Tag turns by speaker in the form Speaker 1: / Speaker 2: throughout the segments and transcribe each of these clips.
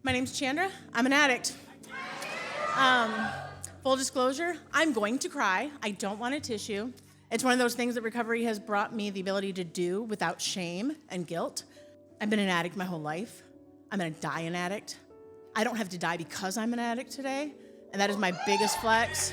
Speaker 1: My name's Chandra. I'm an addict. Full disclosure, I'm going to cry. I don't want a tissue. It's one of those things that recovery has brought me the ability to do without shame and guilt. I've been an addict my whole life. I'm gonna die an addict. I don't have to die because I'm an addict today, and that is my biggest flex.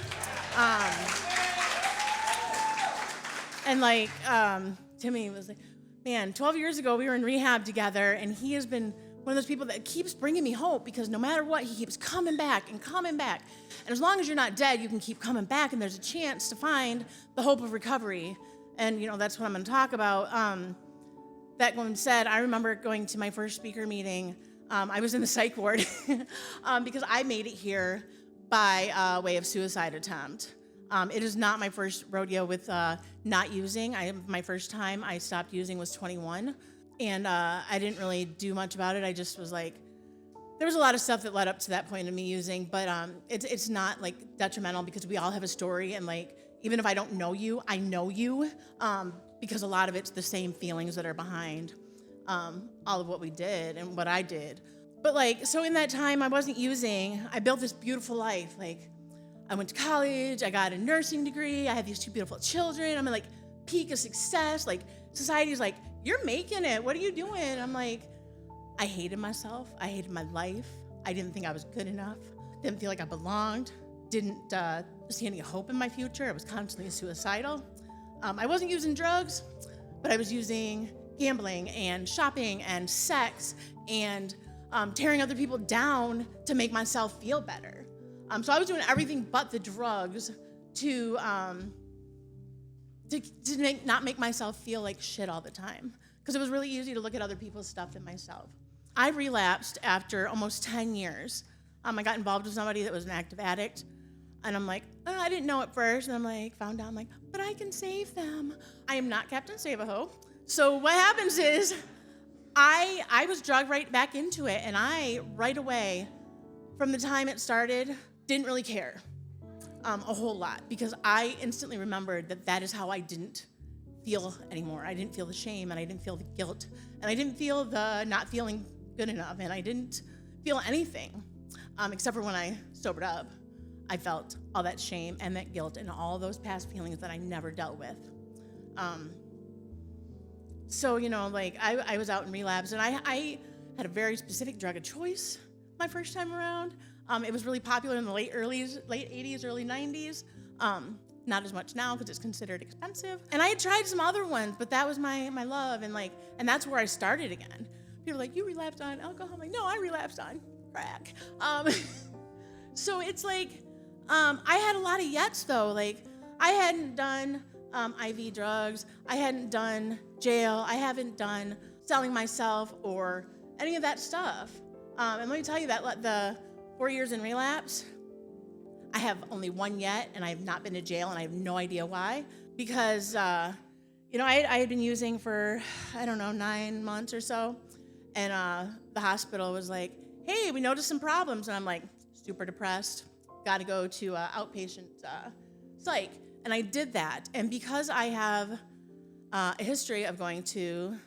Speaker 1: Timmy was like, man, 12 years ago we were in rehab together, and he has been one of those people that keeps bringing me hope because no matter what, he keeps coming back and coming back. And as long as you're not dead, you can keep coming back, and there's a chance to find the hope of recovery. And, that's what I'm going to talk about. That being said, I remember going to my first speaker meeting. I was in the psych ward because I made it here by way of suicide attempt. It is not my first rodeo with not using. My first time I stopped using was 21. And I didn't really do much about it. I just was like, there was a lot of stuff that led up to that point of me using, but it's not like detrimental because we all have a story, and like, even if I don't know you, I know you, because a lot of it's the same feelings that are behind all of what we did and what I did. But so in that time I wasn't using, I built this beautiful life. I went to college, I got a nursing degree, I had these two beautiful children, I'm at peak of success, society's like, you're making it, what are you doing? I'm like, I hated myself, I hated my life, I didn't think I was good enough, didn't feel like I belonged, didn't see any hope in my future, I was constantly suicidal. I wasn't using drugs, but I was using gambling and shopping and sex and tearing other people down to make myself feel better. So I was doing everything but the drugs to not make myself feel like shit all the time, because it was really easy to look at other people's stuff than myself. I relapsed after almost 10 years. I got involved with somebody that was an active addict, and I'm like, oh, I didn't know at first, and found out, but I can save them. I am not Captain Save-A-Ho. So what happens is, I was drugged right back into it, and I, right away, from the time it started, didn't really care. A whole lot, because I instantly remembered that is how I didn't feel anymore. I didn't feel the shame, and I didn't feel the guilt, and I didn't feel the not feeling good enough, and I didn't feel anything, except for when I sobered up. I felt all that shame and that guilt and all those past feelings that I never dealt with. I was out in relapse, and I had a very specific drug of choice my first time around. It was really popular in the late 80s, early 90s. Not as much now because it's considered expensive. And I had tried some other ones, but that was my love, and that's where I started again. People are like, you relapsed on alcohol? I'm like, no, I relapsed on crack. So it's I had a lot of yets though. I hadn't done IV drugs. I hadn't done jail. I haven't done selling myself or any of that stuff. And let me tell you that the 4 years in relapse, I have only one yet, and I have not been to jail, and I have no idea why. Because, I had been using for, 9 months or so, and the hospital was like, hey, we noticed some problems. And I'm super depressed, got to go to outpatient psych. And I did that. And because I have a history of going to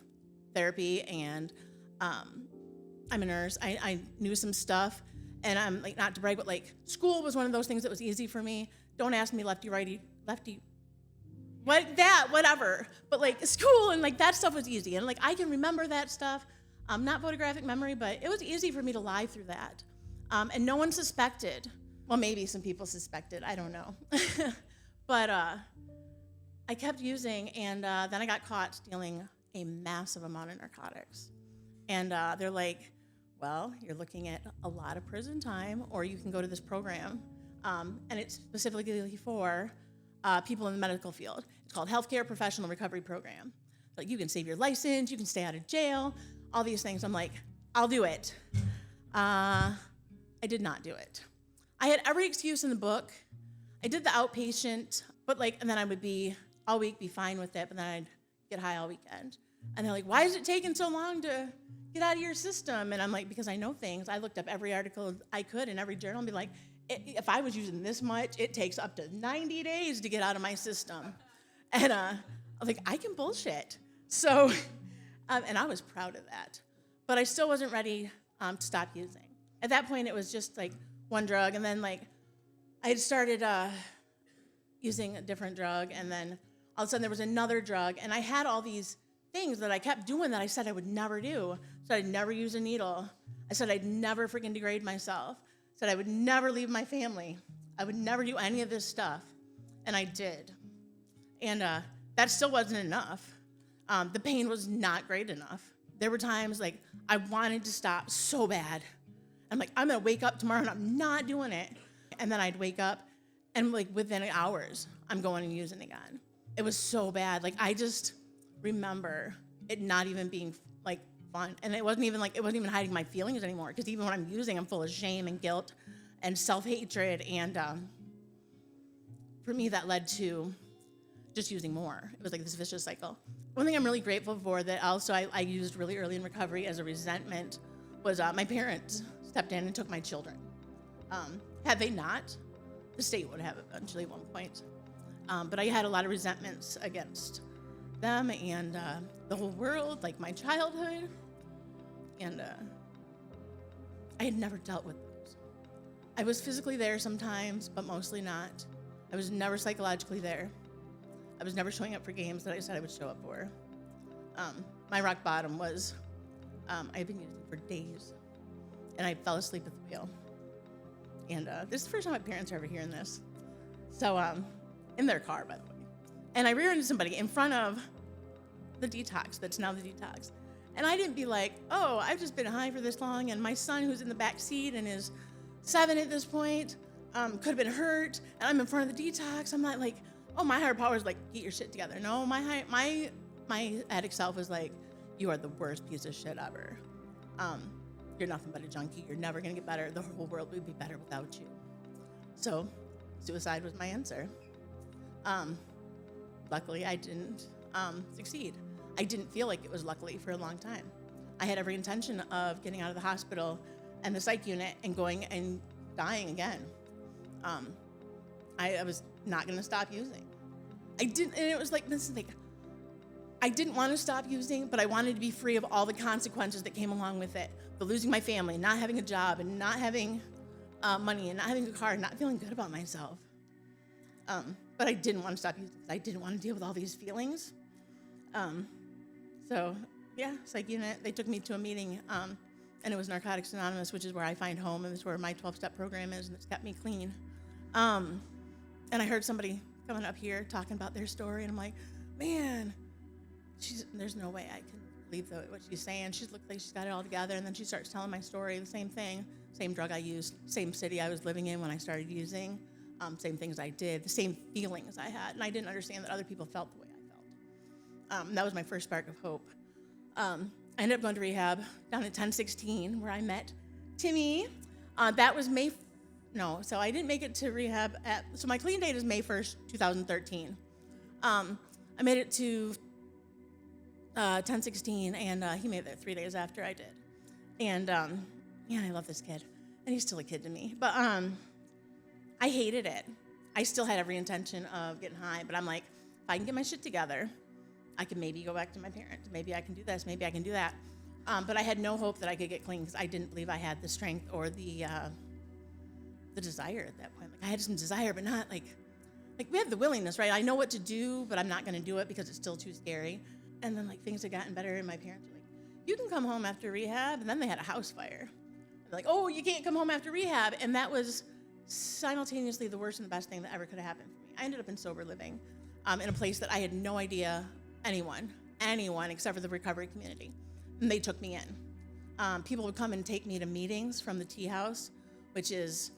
Speaker 1: therapy and I'm a nurse, I knew some stuff. And I'm not to brag, but school was one of those things that was easy for me. Don't ask me lefty, righty, lefty, whatever. But school and that stuff was easy. And I can remember that stuff. Not photographic memory, but it was easy for me to lie through that. And no one suspected. Well, maybe some people suspected, I don't know. But I kept using, and then I got caught stealing a massive amount of narcotics. And they're like, well, you're looking at a lot of prison time, or you can go to this program. And it's specifically for people in the medical field. It's called Healthcare Professional Recovery Program. You can save your license, you can stay out of jail, all these things. I'm like, I'll do it. I did not do it. I had every excuse in the book. I did the outpatient, but and then I would be all week, be fine with it, but then I'd get high all weekend. And they're like, why is it taking so long to get out of your system? And I'm like, because I know things. I looked up every article I could in every journal and be like, if I was using this much, it takes up to 90 days to get out of my system. And I was like, I can bullshit. So, and I was proud of that. But I still wasn't ready to stop using. At that point, it was just like one drug, and then like I had started using a different drug, and then all of a sudden there was another drug, and I had all these things that I kept doing that I said I would never do. So I'd never use a needle. I said I'd never freaking degrade myself. I said I would never leave my family. I would never do any of this stuff, and I did. And that still wasn't enough. The pain was not great enough. There were times like I wanted to stop so bad. I'm like, I'm gonna wake up tomorrow and I'm not doing it. And then I'd wake up and like within hours, I'm going and using again. It was so bad. Like I just remember it not even being like fun. And it wasn't even hiding my feelings anymore. Because even when I'm using, I'm full of shame and guilt and self-hatred. And for me, that led to just using more. It was like this vicious cycle. One thing I'm really grateful for that also I used really early in recovery as a resentment was my parents stepped in and took my children. Had they not, the state would have eventually at one point. But I had a lot of resentments against them and the whole world, like my childhood. And I had never dealt with those. I was physically there sometimes, but mostly not. I was never psychologically there. I was never showing up for games that I said I would show up for. My rock bottom was I had been using for days, and I fell asleep at the wheel. And this is the first time my parents are ever hearing this. So in their car, by the way. And I rear-ended somebody in front of the detox, that's now the detox. And I didn't be like, oh, I've just been high for this long, and my son who's in the back seat and is 7 at this point could have been hurt, and I'm in front of the detox. I'm not like, oh, my higher power is like, get your shit together. No, my addict self was like, you are the worst piece of shit ever. You're nothing but a junkie. You're never gonna get better. The whole world would be better without you. So suicide was my answer. Luckily, I didn't succeed. I didn't feel like it was luckily for a long time. I had every intention of getting out of the hospital and the psych unit and going and dying again. I was not gonna stop using. I didn't, and it was like, this is like, I didn't want to stop using, but I wanted to be free of all the consequences that came along with it. The losing my family, not having a job, and not having money, and not having a car, and not feeling good about myself. But I didn't want to stop using because I didn't want to deal with all these feelings. So, yeah, psych unit, they took me to a meeting, and it was Narcotics Anonymous, which is where I find home, and it's where my 12-step program is, and it's kept me clean. And I heard somebody coming up here talking about their story, and I'm like, man, there's no way I can believe what she's saying. She looks like she's got it all together, and then she starts telling my story, the same thing, same drug I used, same city I was living in when I started using, same things I did, the same feelings I had, and I didn't understand that other people felt the way I felt. That was my first spark of hope. I ended up going to rehab down at 1016, where I met Timmy. That was so I didn't make it to rehab so my clean date is May 1st, 2013. I made it to 1016, and he made it there 3 days after I did. And man, I love this kid, and he's still a kid to me. But I hated it. I still had every intention of getting high, but I'm like, if I can get my shit together, I can maybe go back to my parents. Maybe I can do this. Maybe I can do that. But I had no hope that I could get clean because I didn't believe I had the strength or the desire at that point. Like I had some desire, but not like we have the willingness, right? I know what to do, but I'm not going to do it because it's still too scary. And then like things had gotten better, and my parents were like, "You can come home after rehab." And then they had a house fire. They're like, "Oh, you can't come home after rehab," and that was simultaneously the worst and the best thing that ever could have happened for me. I ended up in sober living, in a place that I had no idea anyone except for the recovery community, and they took me in. People would come and take me to meetings from the tea house, which is,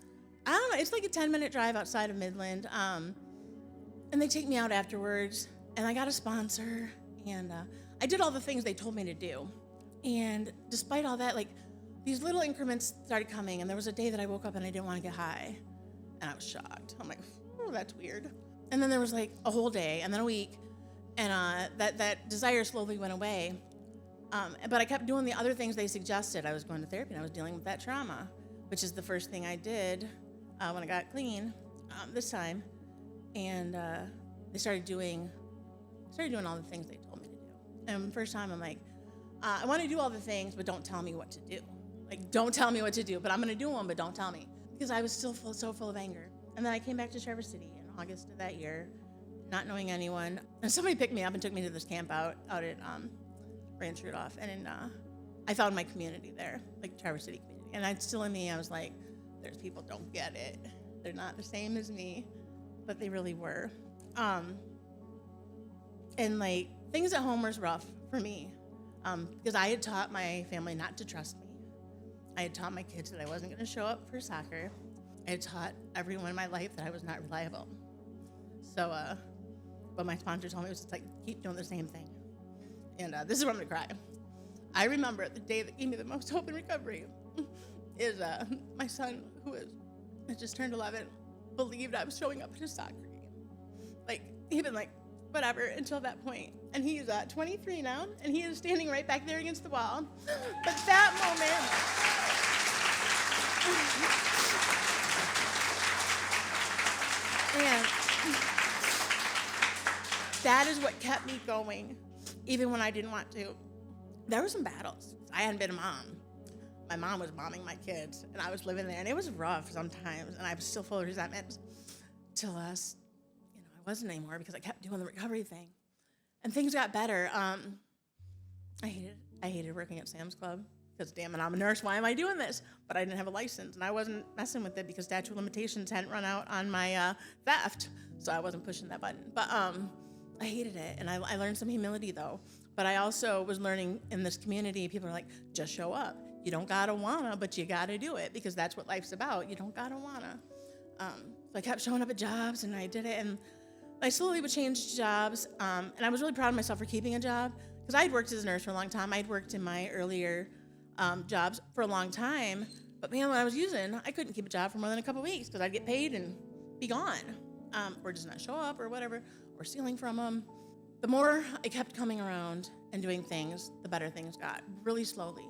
Speaker 1: I don't know, it's like a 10-minute drive outside of Midland. And they take me out afterwards, and I got a sponsor, and I did all the things they told me to do. And despite all that, like, these little increments started coming, and there was a day that I woke up and I didn't want to get high, and I was shocked. I'm like, oh, that's weird. And then there was like a whole day, and then a week, and that desire slowly went away. But I kept doing the other things they suggested. I was going to therapy, and I was dealing with that trauma, which is the first thing I did when I got clean this time. And they started doing all the things they told me to do. And the first time I'm like, I want to do all the things, but don't tell me what to do. Like, don't tell me what to do, but I'm going to do them, but don't tell me. Because I was still so full of anger. And then I came back to Traverse City in August of that year, not knowing anyone. And somebody picked me up and took me to this camp out at Ranch Rudolph. And I found my community there, like Traverse City community. And I'd still in me, I was like, there's people don't get it. They're not the same as me, but they really were. And like, things at home was rough for me because I had taught my family not to trust me. I had taught my kids that I wasn't going to show up for soccer. I had taught everyone in my life that I was not reliable. So, what my sponsor told me was just like, keep doing the same thing. And this is where I'm going to cry. I remember the day that gave me the most hope in recovery is my son, who had just turned 11, believed I was showing up at his soccer game. Like, he'd been like, whatever, until that point. And he's 23 now, and he is standing right back there against the wall. But that moment, and that is what kept me going, even when I didn't want to. There were some battles. I hadn't been a mom. My mom was momming my kids, and I was living there, and it was rough sometimes, and I was still full of resentment till I wasn't anymore because I kept doing the recovery thing. And things got better. I hated working at Sam's Club because, damn it, I'm a nurse. Why am I doing this? But I didn't have a license, and I wasn't messing with it because statute of limitations hadn't run out on my theft, so I wasn't pushing that button. But I hated it, and I learned some humility, though. But I also was learning in this community, people are like, just show up. You don't gotta wanna, but you gotta do it because that's what life's about. You don't gotta wanna. So I kept showing up at jobs, and I did it, and I slowly would change jobs, and I was really proud of myself for keeping a job because I had worked as a nurse for a long time. I'd worked in my earlier jobs for a long time, but man, when I was using, I couldn't keep a job for more than a couple weeks because I'd get paid and be gone, or just not show up or whatever, or stealing from them. The more I kept coming around and doing things, the better things got, really slowly.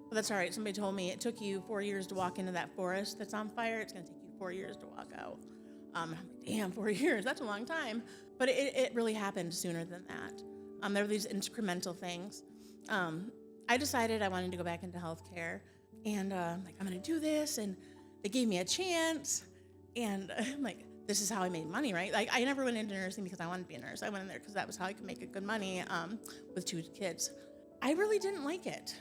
Speaker 1: But that's all right. Somebody told me it took you 4 years to walk into that forest that's on fire. It's going to take you 4 years to walk out. I'm like, damn, 4 years, that's a long time. But it really happened sooner than that. There were these incremental things. I decided I wanted to go back into healthcare, and I'm gonna do this, and they gave me a chance, and I'm like, this is how I made money, right? Like, I never went into nursing because I wanted to be a nurse. I went in there because that was how I could make good money with 2 kids. I really didn't like it.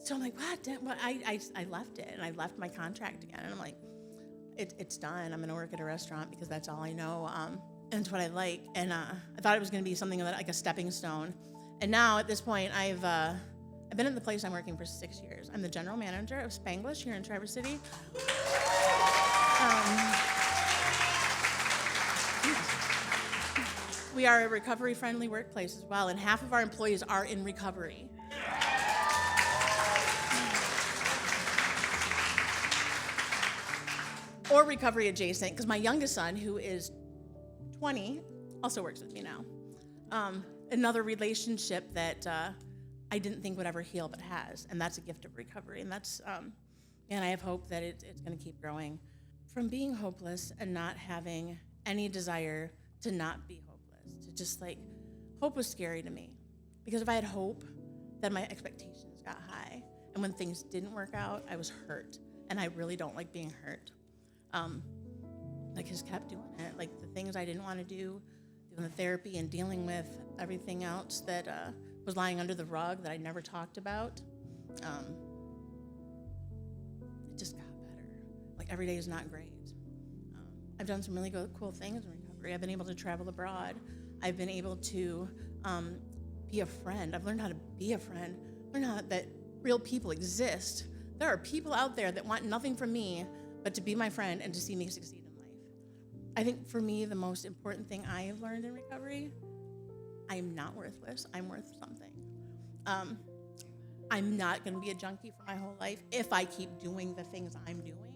Speaker 1: So I'm like, what? I left it, and I left my contract again, and I'm like, it's done. I'm going to work at a restaurant because that's all I know, and it's what I like. And I thought it was going to be something that, like a stepping stone. And now at this point, I've been at the place I'm working for 6 years. I'm the general manager of Spanglish here in Traverse City. We are a recovery-friendly workplace as well, and half of our employees are in recovery. Or recovery adjacent, because my youngest son, who is 20, also works with me now. Another relationship that I didn't think would ever heal, but has, and that's a gift of recovery. And that's, and I have hope that it's going to keep growing. From being hopeless and not having any desire to not be hopeless, to just like, hope was scary to me. Because if I had hope, then my expectations got high. And when things didn't work out, I was hurt. And I really don't like being hurt. Just kept doing it. Like the things I didn't want to do, doing the therapy and dealing with everything else that was lying under the rug that I never talked about. It just got better. Like every day is not great. I've done some really cool things in recovery. I've been able to travel abroad. I've been able to be a friend. I've learned how to be a friend. Learned how that real people exist. There are people out there that want nothing from me but to be my friend and to see me succeed in life. I think for me, the most important thing I have learned in recovery, I'm not worthless. I'm worth something. I'm not going to be a junkie for my whole life if I keep doing the things I'm doing.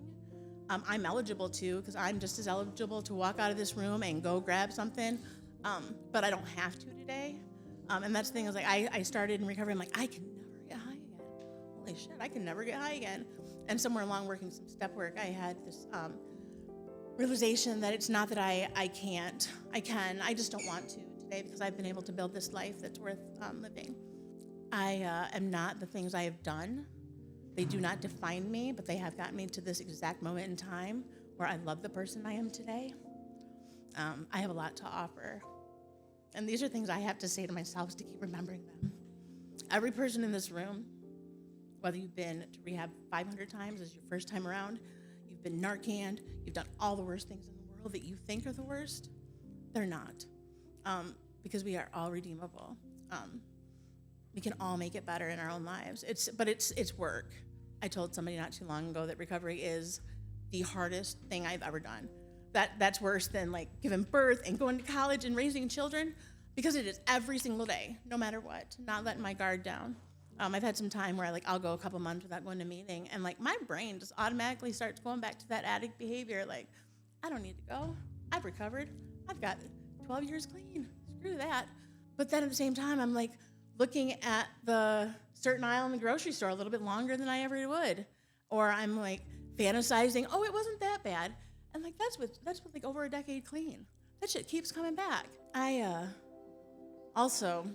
Speaker 1: I'm eligible to, because I'm just as eligible to walk out of this room and go grab something, but I don't have to today. And that's the thing, is like I started in recovery, I'm like, I can never get high again. Holy shit, I can never get high again. And somewhere along working some step work, I had this realization that it's not that I can't. I can. I just don't want to today because I've been able to build this life that's worth living. I am not the things I have done They do not define me, but they have gotten me to this exact moment in time where I love the person I am today. I have a lot to offer. And these are things I have to say to myself to keep remembering them. Every person in this room, whether you've been to rehab 500 times as your first time around, you've been Narcaned, you've done all the worst things in the world that you think are the worst, they're not. Because we are all redeemable. We can all make it better in our own lives. It's work. I told somebody not too long ago that recovery is the hardest thing I've ever done. That's worse than like giving birth and going to college and raising children, because it is every single day, no matter what, not letting my guard down. I've had some time where I'll go a couple months without going to a meeting, and like my brain just automatically starts going back to that addict behavior. Like, I don't need to go. I've recovered. I've got 12 years clean. Screw that. But then at the same time, I'm like looking at the certain aisle in the grocery store a little bit longer than I ever would. Or I'm like fantasizing, oh, it wasn't that bad. And like, that's with like over a decade clean. That shit keeps coming back. I also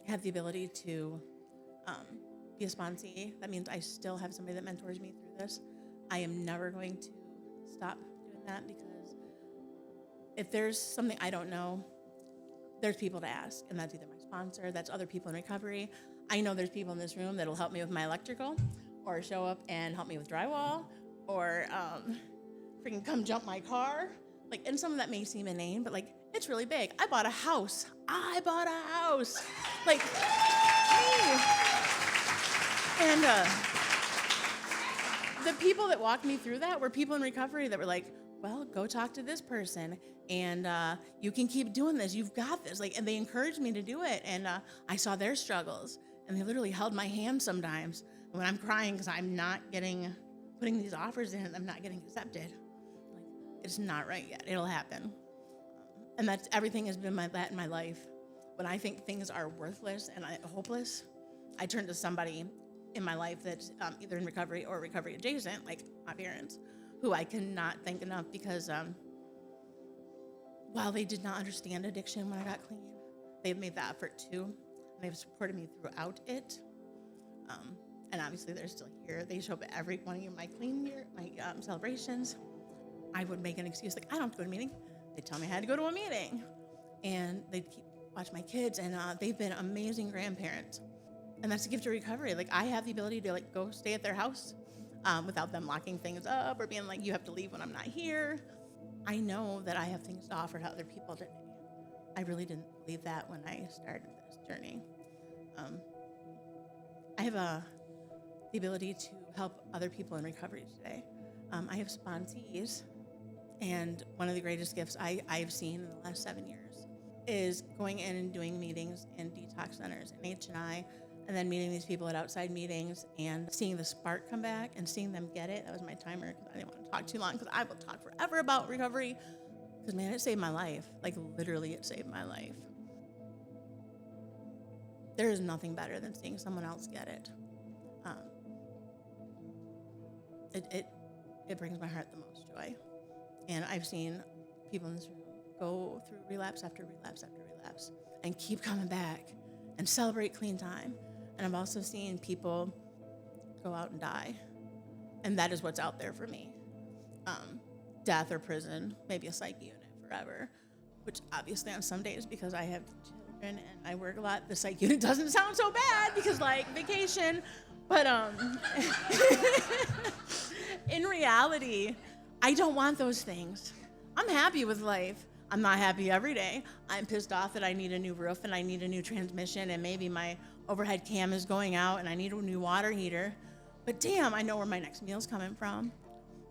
Speaker 1: have the ability to be a sponsee. That means I still have somebody that mentors me through this. I am never going to stop doing that, because if there's something I don't know, there's people to ask, and that's either my sponsor, that's other people in recovery. I know there's people in this room that'll help me with my electrical, or show up and help me with drywall, or freaking come jump my car. Like, and some of that may seem inane, but like, it's really big. I bought a house. Like, me. And the people that walked me through that were people in recovery that were like, well, go talk to this person, and you can keep doing this. You've got this. Like, and they encouraged me to do it. And I saw their struggles, and they literally held my hand sometimes when I'm crying because I'm not putting these offers in. I'm not getting accepted. Like, it's not right yet. It'll happen. And that's everything has been that in my life. When I think things are worthless and hopeless, I turn to somebody in my life that's either in recovery or recovery adjacent, like my parents, who I cannot thank enough, because while they did not understand addiction when I got clean, they've made the effort too, and they've supported me throughout it. And obviously they're still here. They show up at every one of my clean year, my celebrations. I would make an excuse, like, I don't have to go to a meeting. They tell me I had to go to a meeting, and they'd watch my kids, and they've been amazing grandparents. And that's a gift of recovery. Like, I have the ability to like go stay at their house without them locking things up or being like, you have to leave when I'm not here. I know that I have things to offer to other people today. I really didn't believe that when I started this journey. I have the ability to help other people in recovery today. I have sponsees, and one of the greatest gifts I've seen in the last 7 years is going in and doing meetings in detox centers in H&I, and then meeting these people at outside meetings and seeing the spark come back and seeing them get it. That was my timer, because I didn't want to talk too long, because I will talk forever about recovery. Because, man, it saved my life. Like, literally, it saved my life. There is nothing better than seeing someone else get it. It brings my heart the most joy. And I've seen people in this room go through relapse after relapse after relapse and keep coming back and celebrate clean time. And I've also seen people go out and die. And that is what's out there for me. Death or prison, maybe a psych unit forever, which obviously on some days, because I have children and I work a lot, the psych unit doesn't sound so bad, because like vacation. But in reality, I don't want those things. I'm happy with life. I'm not happy every day. I'm pissed off that I need a new roof and I need a new transmission, and maybe my overhead cam is going out and I need a new water heater. But damn, I know where my next meal's coming from.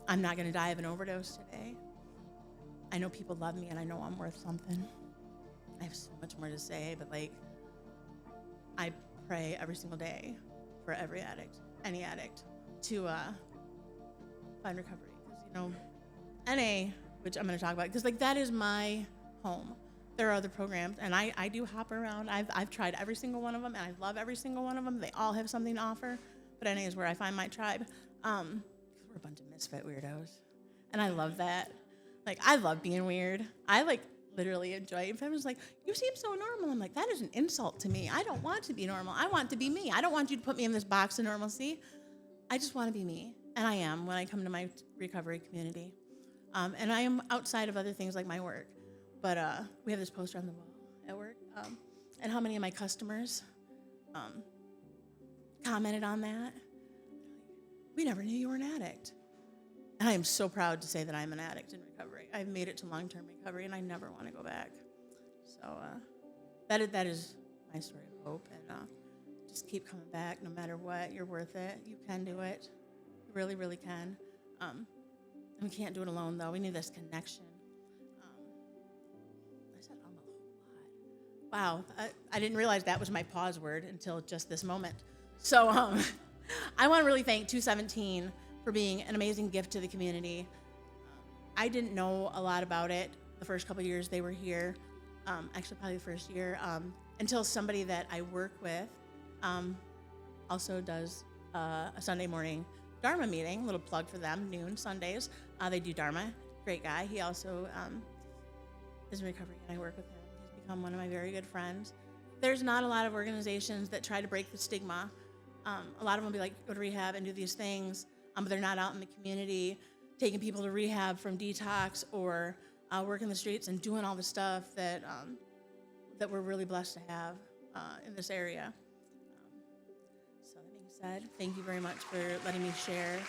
Speaker 1: I'm not gonna die of an overdose today. I know people love me, and I know I'm worth something. I have so much more to say, but like, I pray every single day for every addict, any addict, to find recovery. Because, you know, NA, which I'm going to talk about, because like that is my home. There are other programs, and I do hop around. I've tried every single one of them, and I love every single one of them. They all have something to offer, but NA is where I find my tribe. Because we're a bunch of misfit weirdos, and I love that. Like, I love being weird. I like literally enjoy it. If I was like, you seem so normal. I'm like, that is an insult to me. I don't want to be normal. I want to be me. I don't want you to put me in this box of normalcy. I just want to be me. And I am when I come to my recovery community. And I am outside of other things like my work. But we have this poster on the wall at work. And how many of my customers commented on that? We never knew you were an addict. And I am so proud to say that I'm an addict in recovery. I've made it to long-term recovery, and I never want to go back. So that is my story of hope. And just keep coming back no matter what. You're worth it. You can do it. You really, really can. And we can't do it alone, though. We need this connection. I said almost a whole lot. Wow. I didn't realize that was my pause word until just this moment. So I want to really thank 217 for being an amazing gift to the community. I didn't know a lot about it the first couple of years they were here, actually probably the first year, until somebody that I work with also does a Sunday morning Dharma meeting, little plug for them, noon Sundays. They do Dharma, great guy. He also is in recovery, and I work with him. He's become one of my very good friends. There's not a lot of organizations that try to break the stigma. A lot of them will be like, go to rehab and do these things, but they're not out in the community taking people to rehab from detox or working the streets and doing all the stuff that that we're really blessed to have in this area. So that being said, thank you very much for letting me share.